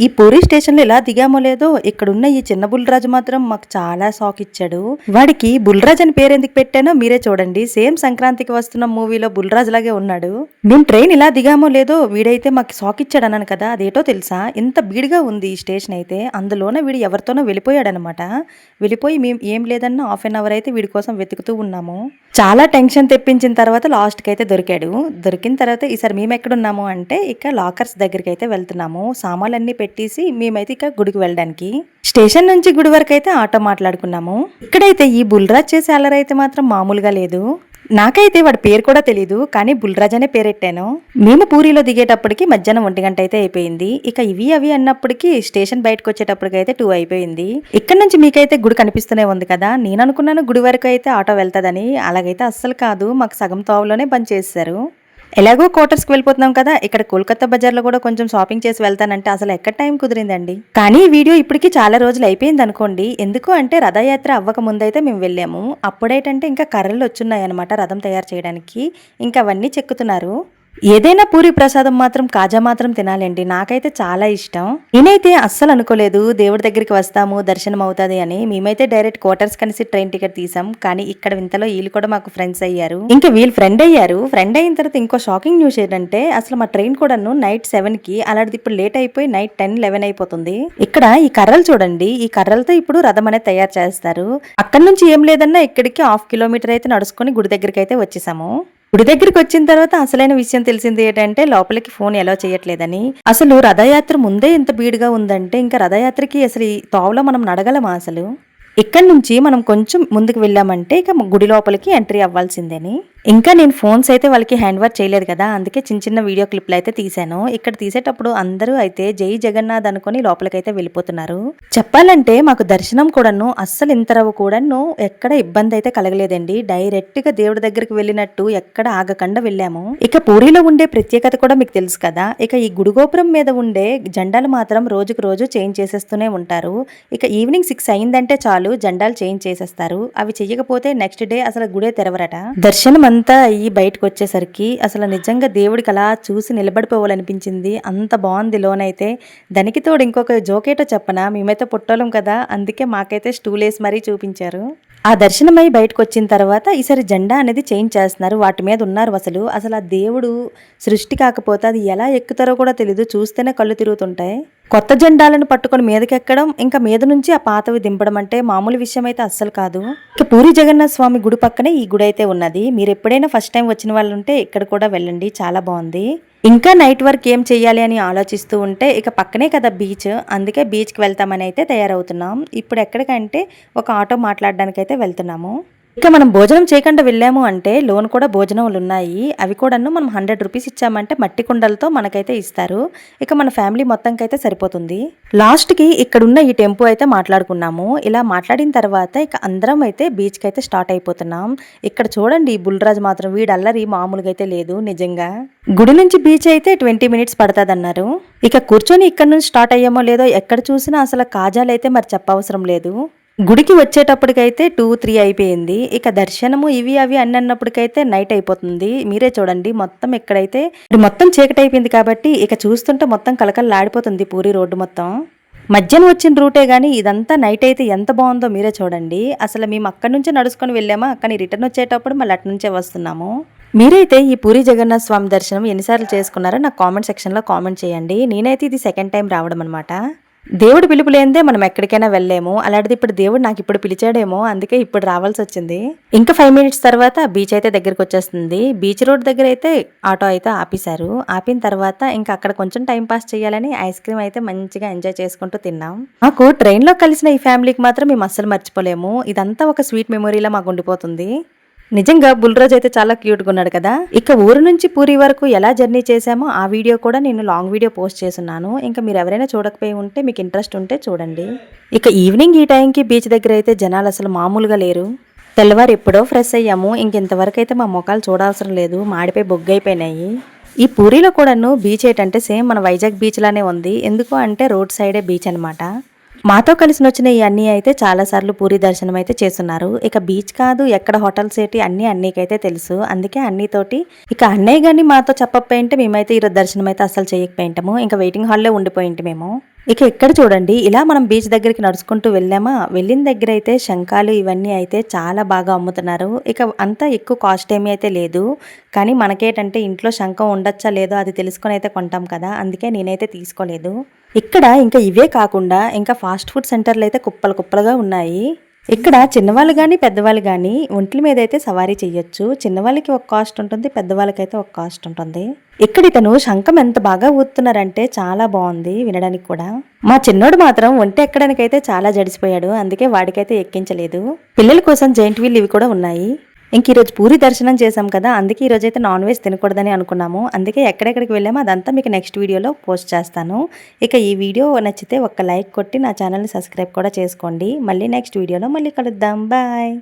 ఈ పూరి స్టేషన్లో ఎలా దిగామో లేదో ఇక్కడున్న ఈ చిన్న బుల్రాజు మాత్రం మాకు చాలా షాక్ ఇచ్చాడు. వాడికి బుల్రాజ్ అని పేరు ఎందుకు పెట్టానో మీరే చూడండి. సేమ్ సంక్రాంతికి వస్తున్న మూవీలో బుల్రాజ్ లాగే ఉన్నాడు. మేము ట్రైన్ ఇలా దిగామో లేదో వీడైతే మాకు షాక్ ఇచ్చాడు అన్నాను కదా, అదేటో తెలుసా, ఇంత బీడిగా ఉంది ఈ స్టేషన్ అయితే. అందులోనే వీడు ఎవరితోనో వెళ్ళిపోయాడనమాట. వెళ్ళిపోయి మేము ఏం లేదన్నా హాఫ్ అన్ అవర్ అయితే వీడి కోసం వెతుకుతూ ఉన్నాము. చాలా టెన్షన్ తెప్పించిన తర్వాత లాస్ట్కి అయితే దొరికాడు. దొరికిన తర్వాత ఈసారి మేము ఎక్కడున్నాము అంటే ఇక లాకర్స్ దగ్గరికి అయితే వెళ్తున్నాము. సామాన్లన్నీ పెట్టేసి మేమైతే ఇక గుడికి వెళ్ళడానికి స్టేషన్ నుంచి గుడి వరకు అయితే ఆటో మాట్లాడుకున్నాము. ఇక్కడైతే ఈ బుల్రాజ్ చేసే అల్లరి అయితే మాత్రం మామూలుగా లేదు. నాకైతే వాడి పేరు కూడా తెలీదు, కానీ బుల్రాజ్ అనే పేరెట్టాను. మేము పూరిలో దిగేటప్పటికి మధ్యాహ్నం 1 గంట అయితే అయిపోయింది. ఇక ఇవి అవి అన్నప్పటికీ స్టేషన్ బయటకు వచ్చేటప్పటికైతే 2 అయిపోయింది. ఇక్కడ నుంచి మీకైతే గుడి కనిపిస్తూనే ఉంది కదా, నేను అనుకున్నాను గుడి వరకు అయితే ఆటో వెళ్తాదని. అలాగైతే అస్సలు కాదు, మాకు సగం తోవలోనే బంద్ చేశారు. ఎలాగో క్వార్టర్స్కి వెళ్ళిపోతున్నాం కదా, ఇక్కడ కోల్కతా బజార్లో కూడా కొంచెం షాపింగ్ చేసి వెళ్తానంటే అసలు ఎక్కడ టైం కుదిరిందండి. కానీ ఈ వీడియో ఇప్పటికీ చాలా రోజులు అయిపోయింది అనుకోండి. ఎందుకు అంటే రథయాత్ర అవ్వక ముందైతే మేము వెళ్ళాము. అప్పుడేటంటే ఇంకా కర్రలు వచ్చున్నాయి అనమాట రథం తయారు చేయడానికి. ఇంకా అవన్నీ చెక్కుతున్నారు. ఏదైనా పూరి ప్రసాదం మాత్రం కాజా మాత్రం తినాలండి, నాకైతే చాలా ఇష్టం. నేనైతే అస్సలు అనుకోలేదు దేవుడి దగ్గరికి వస్తాము దర్శనం అవుతుంది అని. మేమైతే డైరెక్ట్ క్వార్టర్స్ కలిసి ట్రైన్ టికెట్ తీసాం. కానీ ఇక్కడ వింతలో వీళ్ళు కూడా మాకు ఫ్రెండ్స్ అయ్యారు. ఇంకా వీళ్ళు ఫ్రెండ్ అయ్యారు. ఫ్రెండ్ అయిన తర్వాత ఇంకో షాకింగ్ న్యూస్ ఏంటంటే అసలు మా ట్రైన్ కూడాను నైట్ 7కి, అలాంటిది ఇప్పుడు లేట్ అయిపోయి నైట్ 10-11 అయిపోతుంది. ఇక్కడ ఈ కర్రలు చూడండి, ఈ కర్రలతో ఇప్పుడు రథం అనేది తయారు చేస్తారు. అక్కడ నుంచి ఏం లేదన్నా ఇక్కడికి 1/2 కిలోమీటర్ అయితే నడుచుకొని గుడి దగ్గరికి అయితే వచ్చేసాము. గుడి దగ్గరికి వచ్చిన తర్వాత అసలైన విషయం తెలిసింది ఏంటంటే లోపలికి ఫోన్ ఎలా చేయట్లేదని. అసలు రథయాత్ర ముందే ఎంత బీడుగా ఉందంటే ఇంకా రథయాత్రకి అసలు ఈ తోవలో మనం నడగలమా అసలు. ఇక్కడి నుంచి మనం కొంచెం ముందుకు వెళ్ళామంటే ఇక గుడి లోపలికి ఎంట్రీ అవ్వాల్సిందేని. ఇంకా నేను ఫోన్స్ అయితే వాళ్ళకి హ్యాండ్ ఓవర్ చేయలేదు కదా, అందుకే చిన్న చిన్న వీడియో క్లిప్లు అయితే తీశాను. ఇక్కడ తీసేటప్పుడు అందరూ అయితే జై జగన్నాథ్ అనుకుని లోపలికైతే వెళ్ళిపోతున్నారు. చెప్పాలంటే మాకు దర్శనం కూడాను అస్సలు ఇంతరవు కూడాను ఎక్కడ ఇబ్బంది అయితే కలగలేదండి. డైరెక్ట్ గా దేవుడి దగ్గరికి వెళ్ళినట్టు ఎక్కడ ఆగకుండా వెళ్ళాము. ఇక పూరిలో ఉండే ప్రత్యేకత కూడా మీకు తెలుసు కదా. ఇక ఈ గుడి గోపురం మీద ఉండే జెండాలు మాత్రం రోజుకు రోజు చేంజ్ చేసేస్తూనే ఉంటారు. ఇక ఈవినింగ్ 6 అయిందంటే చాలు జెండాలు చేంజ్ చేసేస్తారు. అవి చెయ్యకపోతే నెక్స్ట్ డే అసలు గుడే తెరవరట. దర్శనం అంతా అయ్యి బయటకు వచ్చేసరికి అసలు నిజంగా దేవుడికి అలా చూసి నిలబడిపోవాలనిపించింది. అంత బాగుంది లోనైతే. దానికి తోడు ఇంకొక జోకేటో చెప్పనా, మేమైతే పుట్టోలం కదా, అందుకే మాకైతే స్టూల్ వేసి మరీ చూపించారు. ఆ దర్శనమై బయటకు వచ్చిన తర్వాత ఈసారి జెండా అనేది చేంజ్ చేస్తున్నారు. వాటి మీద ఉన్నారు అసలు ఆ దేవుడు సృష్టి కాకపోతే అది ఎలా ఎక్కుతారో కూడా తెలీదు, చూస్తేనే కళ్ళు తిరుగుతుంటాయి. కొత్త జెండాలను పట్టుకొని మీదకెక్కడం, ఇంకా మీద నుంచి ఆ పాతవి దింపడం అంటే మామూలు విషయం అయితే అస్సలు కాదు. ఇక పూరి జగన్నాథ స్వామి గుడి పక్కనే ఈ గుడి అయితే ఉన్నది. మీరు ఎప్పుడైనా ఫస్ట్ టైం వచ్చిన వాళ్ళు ఉంటే ఇక్కడ కూడా వెళ్ళండి, చాలా బాగుంది. ఇంకా నైట్ వర్క్ ఏం చెయ్యాలి అని ఆలోచిస్తూ ఉంటే ఇక పక్కనే కదా బీచ్, అందుకే బీచ్కి వెళ్తామని అయితే తయారవుతున్నాం. ఇప్పుడు ఎక్కడికంటే ఒక ఆటో మాట్లాడడానికి అయితే వెళ్తున్నాము. ఇక మనం భోజనం చేయకుండా వెళ్ళాము అంటే లోన్ కూడా భోజనములు ఉన్నాయి. అవి కూడాను మనం 100 రూపీస్ ఇచ్చామంటే మట్టి కుండలతో మనకైతే ఇస్తారు. ఇక మన ఫ్యామిలీ మొత్తంకైతే సరిపోతుంది. లాస్ట్కి ఇక్కడున్న ఈ టెంపో అయితే మాట్లాడుకున్నాము. ఇలా మాట్లాడిన తర్వాత ఇక అందరం అయితే బీచ్కి అయితే స్టార్ట్ అయిపోతున్నాం. ఇక్కడ చూడండి ఈ బుల్రాజ్ మాత్రం వీడు అల్లరి మామూలుగా అయితే లేదు నిజంగా. గుడి నుంచి బీచ్ అయితే 20 మినిట్స్ పడుతుంది అన్నారు. ఇక కూర్చొని ఇక్కడ నుంచి స్టార్ట్ అయ్యామో లేదో ఎక్కడ చూసినా అసలు కాజాలు అయితే మరి చెప్పవసరం లేదు. గుడికి వచ్చేటప్పటికైతే 2-3 అయిపోయింది. ఇక దర్శనము ఇవి అవి అన్నప్పటికైతే నైట్ అయిపోతుంది. మీరే చూడండి మొత్తం ఇక్కడైతే మొత్తం చీకటి అయిపోయింది కాబట్టి ఇక చూస్తుంటే మొత్తం కలకలలాడిపోతుంది పూరి రోడ్డు మొత్తం. మధ్యాహ్నం వచ్చిన రూటే కానీ ఇదంతా నైట్ అయితే ఎంత బాగుందో మీరే చూడండి. అసలు మేము అక్కడి నుంచే నడుచుకొని వెళ్ళామా, కానీ రిటర్న్ వచ్చేటప్పుడు మళ్ళీ అటు నుంచే వస్తున్నాము. మీరైతే ఈ పూరి జగన్నాథ స్వామి దర్శనం ఎన్నిసార్లు చేసుకున్నారో నాకు కామెంట్ సెక్షన్లో కామెంట్ చేయండి. నేనైతే ఇది సెకండ్ టైం రావడం అనమాట. దేవుడు పిలుపు లేనిదే మనం ఎక్కడికైనా వెళ్ళలేము. అలాంటిది ఇప్పుడు దేవుడు నాకు ఇప్పుడు పిలిచాడేమో, అందుకే ఇప్పుడు రావాల్సి వచ్చింది. ఇంకా 5 మినిట్స్ తర్వాత బీచ్ అయితే దగ్గరికి వచ్చేస్తుంది. బీచ్ రోడ్ దగ్గర అయితే ఆటో అయితే ఆపేశారు. ఆపిన తర్వాత ఇంకా అక్కడ కొంచెం టైం పాస్ చేయాలని ఐస్ క్రీమ్ అయితే మంచిగా ఎంజాయ్ చేసుకుంటూ తిన్నాం. మాకు ట్రైన్లో కలిసిన ఈ ఫ్యామిలీకి మాత్రం మేము అస్సలు మర్చిపోలేము. ఇదంతా ఒక స్వీట్ మెమొరీలా మాకు ఉండిపోతుంది. నిజంగా బుల్రాజ్ అయితే చాలా క్యూట్గా ఉన్నాడు కదా. ఇక ఊరు నుంచి పూరి వరకు ఎలా జర్నీ చేశామో ఆ వీడియో కూడా నేను లాంగ్ వీడియో పోస్ట్ చేస్తున్నాను. ఇంకా మీరు ఎవరైనా చూడకపోయి ఉంటే మీకు ఇంట్రెస్ట్ ఉంటే చూడండి. ఇక ఈవినింగ్ ఈ టైంకి బీచ్ దగ్గర అయితే జనాలు అసలు మామూలుగా లేరు. తెల్లవారు ఎప్పుడో ఫ్రెష్ అయ్యాము. ఇంతవరకు అయితే మా ముఖాలు చూడాల్సిన లేదు, మాడిపోయి బొగ్గైపోయినాయి. ఈ పూరిలో కూడాను బీచ్ ఏంటంటే సేమ్ మన వైజాగ్ బీచ్ లానే ఉంది. ఎందుకు అంటే రోడ్ సైడే బీచ్ అనమాట. మాతో కలిసి వచ్చిన ఈ అన్నీ అయితే చాలాసార్లు పూరి దర్శనం అయితే చేస్తున్నారు. ఇక బీచ్ కాదు ఎక్కడ హోటల్స్ ఏంటి అన్నీ అన్నీకైతే తెలుసు, అందుకే అన్నీతోటి ఇక అన్నయ్య కానీ మాతో చెప్పకపోయింటే మేమైతే ఈరోజు దర్శనం అయితే అస్సలు చేయకపోయింటాము. ఇంకా వెయిటింగ్ హాల్లో ఉండిపోయింటి మేము. ఇక ఇక్కడ చూడండి, ఇలా మనం బీచ్ దగ్గరికి నడుచుకుంటూ వెళ్ళామా, వెళ్ళిన దగ్గర అయితే శంఖాలు ఇవన్నీ అయితే చాలా బాగా అమ్ముతున్నారు. ఇక అంతా ఎక్కువ కాస్ట్ ఏమీ అయితే లేదు. కానీ మనకేంటంటే ఇంట్లో శంఖం ఉండొచ్చా లేదో అది తెలుసుకొని అయితే కొంటాం కదా, అందుకే నేనైతే తీసుకోలేదు. ఇక్కడ ఇంకా ఇవే కాకుండా ఇంకా ఫాస్ట్ ఫుడ్ సెంటర్లు అయితే కుప్పలు కుప్పలుగా ఉన్నాయి. ఇక్కడ చిన్నవాళ్ళు గానీ, పెద్దవాళ్ళు గానీ ఒంట్ల మీద అయితే సవారీ చెయ్యొచ్చు. చిన్నవాళ్ళకి ఒక కాస్ట్ ఉంటుంది, పెద్దవాళ్ళకైతే ఒక కాస్ట్ ఉంటుంది. ఇక్కడ ఇతను శంఖం ఎంత బాగా ఊతున్నారంటే చాలా బాగుంది వినడానికి కూడా. మా చిన్నోడు మాత్రం ఒంటి ఎక్కడానికైతే చాలా జడిసిపోయాడు, అందుకే వాడికైతే ఎక్కించలేదు. పిల్లల కోసం జైంట్ వీల్ ఇవి కూడా ఉన్నాయి. ఇంక ఈరోజు పూరి దర్శనం చేసాం కదా, అందుకే ఈరోజు అయితే నాన్ వెజ్ తినకూడదని అనుకున్నాము. అందుకే ఎక్కడెక్కడికి వెళ్ళామో అదంతా మీకు నెక్స్ట్ వీడియోలో పోస్ట్ చేస్తాను. ఇక ఈ వీడియో నచ్చితే ఒక లైక్ కొట్టి నా ఛానల్ని సబ్స్క్రైబ్ కూడా చేసుకోండి. మళ్ళీ నెక్స్ట్ వీడియోలో మళ్ళీ కలుద్దాం. బాయ్.